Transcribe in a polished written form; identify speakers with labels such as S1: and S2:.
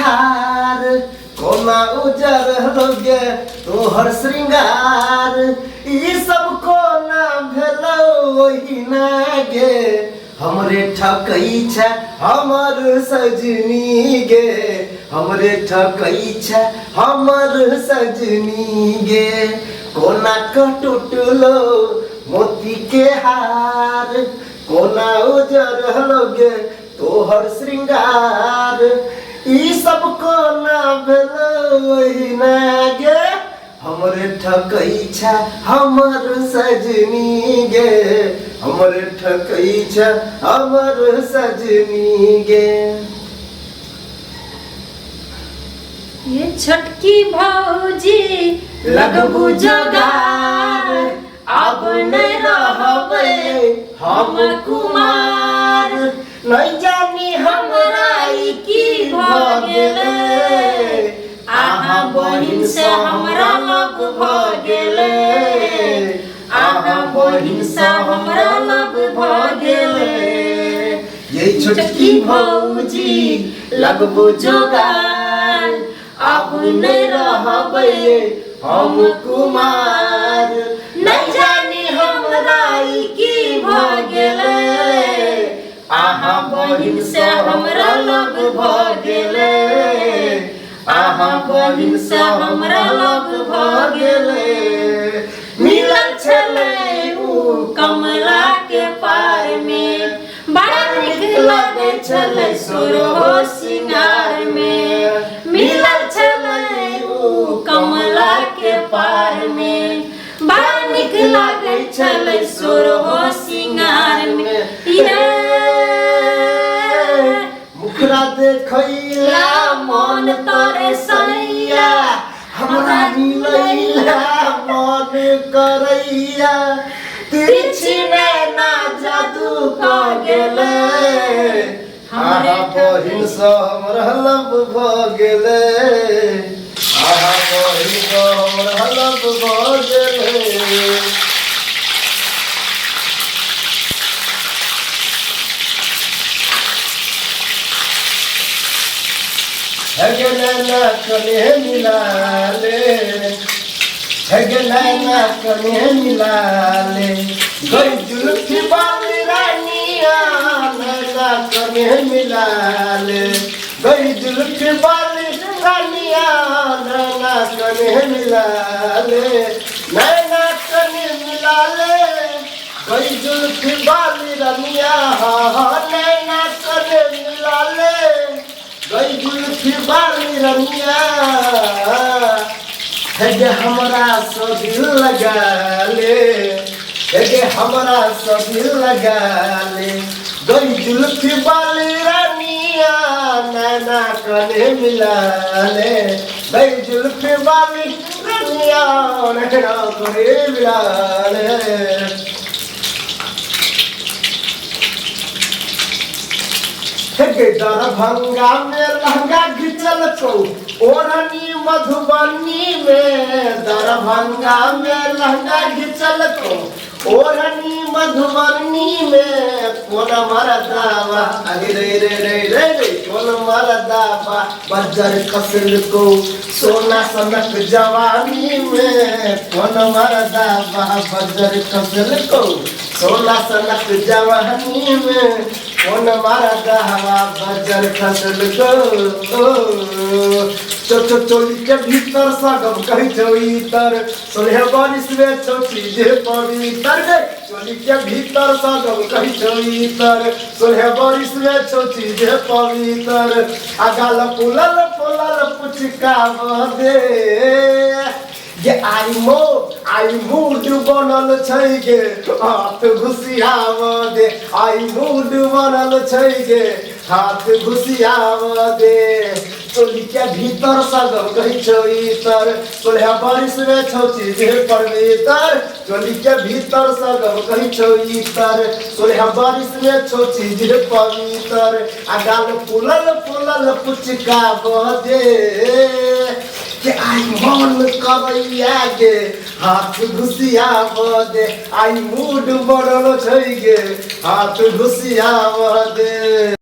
S1: हार कोना उजर लगे तोहर श्रृंगार ई सब कोना भेलो वही ना गे हमरे ठकई छै हमर सजनी गे हमरे ठकई छै हमर सजनी गे कोना क टूटलो मोती के हार कोना उजर लगे तोहर श्रृंगार ई सब कोना भेलो वही ना गे हमरे ठकई छै हमर सजनी गे हमरे ठकई छै हमर सजनी गे।
S2: ये छोटकी भौजी लगबू जोगार अब नहीं रहबे हम कुमार
S1: नहीं जानी हमरा ई की भ गेलै
S2: आहा बहिन से हमरा लग भ गेलै आहा बहिन से हमरा लग भ गेलै
S1: ये छोटकी भौजी
S2: लगबू जोगार अब नहीं रहबे
S1: हम कुमार
S2: नहीं जानी हमरा ई की भ गेलै आहा बहिन से हमरा लग भ गेलै आहा बहिन से हमरा लग भ गेलै मिलल छलै उ कमला के पार में बड़ा नीक लागै छलै सोरहो सिंगार में मिलल छलै उ कमला के पार में बड़ा नीक लागै छलै सोरहो सिंगार में ये
S1: मुखरा देखैला
S2: मन तोरे सैया
S1: हमरा मिलैला मन करैया
S2: तिरछी नैना जादू क गेलै
S1: आहा बहिन से हमरा लब भ गेलै आहा बहिन से हमरा लब भ गेलै। हगे नैना कने मिला ले हगे नैना कने मिला ले गई जुल्फी बाली रानिया नैना कने मिला ले गई जुल्फी बाली रानिया नैना कने मिला ले नैना कने मिला ले गई जुल्फी बाली रानिया नैना कने मिला ले गई जुल्फी बाली रमिया है हमरा सब दिल लगा ले है हमरा सब दिल लगा ले गई जुल्फी बाली रमिया नैना कने मिला ले गई जुल्फी बाली रमिया नैना कने मिला ले। दरभंगा में लहंगा घिचल को ओढ़नी मधुबनी में दरभंगा में लहंगा घिचल को ओढ़नी मधुबनी में कौन मरदावा अरे रे रे रे रे रे कौन मरदावा बजर कसल को सोना सनक जवानी में कौन मरदावा बजर कसल को सोना सनक जवानी में कौन मरदा हवा बजर खसल को चोली के भीतर सगम कही छो इतर सोलह बारिश में छोटी जे पवित्र गे चोली के भीतर सगम कही छो इतर सोलह बारिश में छोटी जे पवित्र अगाल पुलल पुलल पुचका बदे ये आई मूड बनल छै गे हाथ घुसियाव दे आई मूड बनल छै गे हाथ घुसियाव दे चोली के भीतर सगम कही छो इतर सोलह बारिश में छोची जे पवित्र चोली के भीतर सगम कही छो इतर सोलह बारिश में छोची जे पवित्र अगाल पुलल पुलल पुचका बदे के आई मन करैया गे हाथ घुसियाव दे आई मूड बनल छै गे हाथ घुसियाव दे।